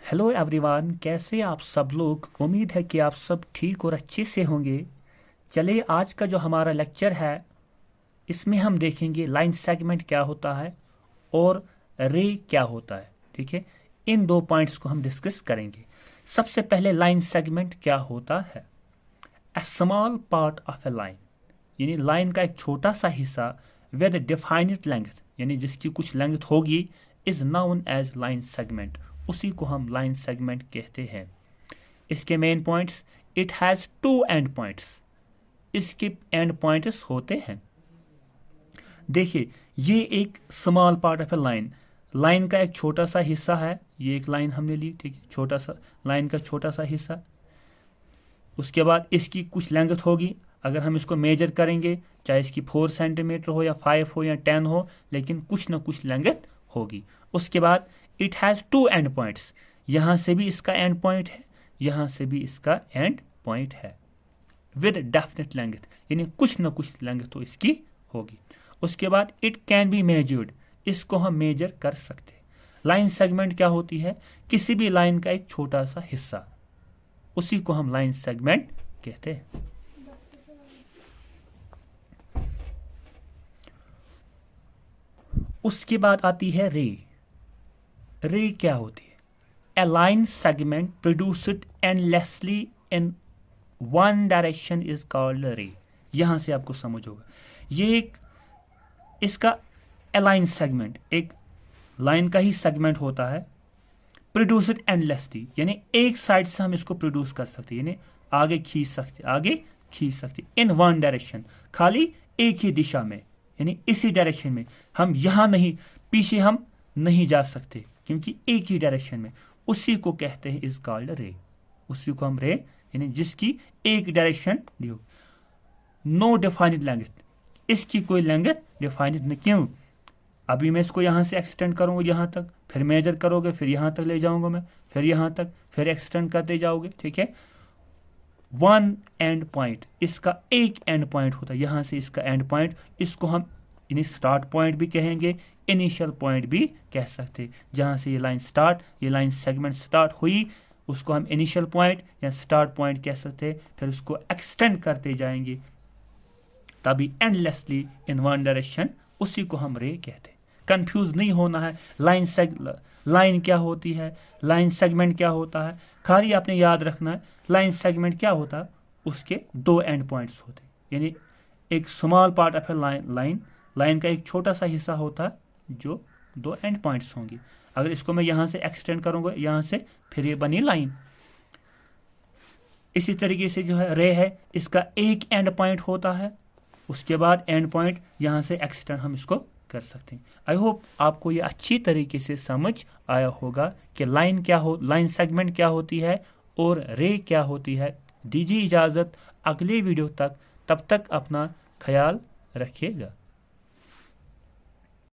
Hello everyone, कैसे आप सब लोग। उम्मीद है कि आप सब ठीक और अच्छे से होंगे। चलिए आज का जो हमारा लेक्चर है इसमें हम देखेंगे लाइन सेगमेंट क्या होता है और रे क्या होता है। ठीक है, इन दो पॉइंट्स को हम डिस्कस करेंगे। सबसे पहले लाइन सेगमेंट क्या होता है। A small part of a line, यानी लाइन का एक छोटा सा हिस्सा विद डिफाइंड लेंथ, यानी जिसकी कुछ लेंथ होगी, is known as line segment. उसी को हम लाइन सेगमेंट कहते हैं। इसके main points, it has two end points, इसके एंड पॉइंट्स होते हैं। देखिए, ये एक small part of a line, line का एक छोटा सा हिस्सा है। ये एक लाइन हमने ली, ठीक है, छोटा सा लाइन का छोटा सा हिस्सा। उसके बाद इसकी कुछ लेंथ होगी। अगर हम इसको मेजर करेंगे, चाहे इसकी 4 सेंटीमीटर हो या 5 हो या 10 हो, लेकिन कुछ ना कुछ लेंथ होगी। उसके बाद it has two end points, यहाँ से भी इसका एंड पॉइंट है, यहाँ से भी इसका एंड पॉइंट है, विद डेफिनेट लेंथ, यानी कुछ ना कुछ लेंथ तो इसकी होगी। उसके बाद इट कैन बी मेजर्ड, इसको हम मेजर कर सकते हैं। लाइन सेगमेंट क्या होती है? किसी भी लाइन का एक छोटा सा हिस्सा, उसी को हम लाइन सेगमेंट कहते हैं। उसके बाद आती है रे। रे क्या होती है? A line segment produced endlessly in one direction is called ray. यहां से आपको समझ होगा, ये एक इसका अलाइन सेगमेंट, एक लाइन का ही सेगमेंट होता है। प्रोड्यूस्ड एंडलेसली, यानी एक साइड से हम इसको प्रोड्यूस कर सकते हैं, यानी आगे खींच सकते इन वन डायरेक्शन, खाली एक ही दिशा में, यानी इसी डायरेक्शन में। हम यहाँ नहीं, पीछे हम नहीं जा सकते, क्योंकि एक ही डायरेक्शन में। उसी को कहते हैं इज कॉल्ड रे। उसी को हम रे, यानी जिसकी एक डायरेक्शन दी हो। नो डिफाइंड लेंथ, इसकी कोई लेंथ डिफाइंड नहीं। क्यों? अभी मैं इसको यहाँ से एक्सटेंड करूँगा यहाँ तक, फिर मेजर करोगे, फिर यहाँ तक ले जाऊँगा मैं, फिर यहाँ तक, फिर एक्सटेंड करते जाओगे। ठीक है, वन एंड पॉइंट, इसका एक एंड पॉइंट होता है, यहाँ से इसका एंड पॉइंट। इसको हम यानी स्टार्ट पॉइंट भी कहेंगे, इनिशियल पॉइंट भी कह सकते। जहाँ से ये लाइन सेगमेंट स्टार्ट हुई, उसको हम इनिशियल पॉइंट या स्टार्ट पॉइंट कह सकते हैं। फिर उसको एक्सटेंड करते जाएंगे, तभी एंडलेसली इन वन डायरेक्शन, उसी को हम रे कहते हैं। कंफ्यूज नहीं होना है, लाइन क्या होती है, लाइन सेगमेंट क्या होता है। खाली आपने याद रखना है, लाइन सेगमेंट क्या होता है, उसके दो एंड पॉइंट्स होते हैं। यानी एक small part of a line का एक छोटा सा हिस्सा होता है, जो दो एंड पॉइंट्स होंगे। अगर इसको मैं यहाँ से एक्सटेंड करूँगा यहाँ से, फिर ये बनी लाइन। इसी तरीके से जो है रे है, इसका एक एंड पॉइंट होता है, उसके बाद एंड पॉइंट यहाँ से एक्सटेंड हम इसको कर सकते हैं। आई होप आपको ये अच्छी तरीके से समझ आया होगा कि लाइन सेगमेंट क्या होती है और रे क्या होती है। दीजिए इजाज़त अगले वीडियो तक, तब तक अपना ख्याल रखिएगा।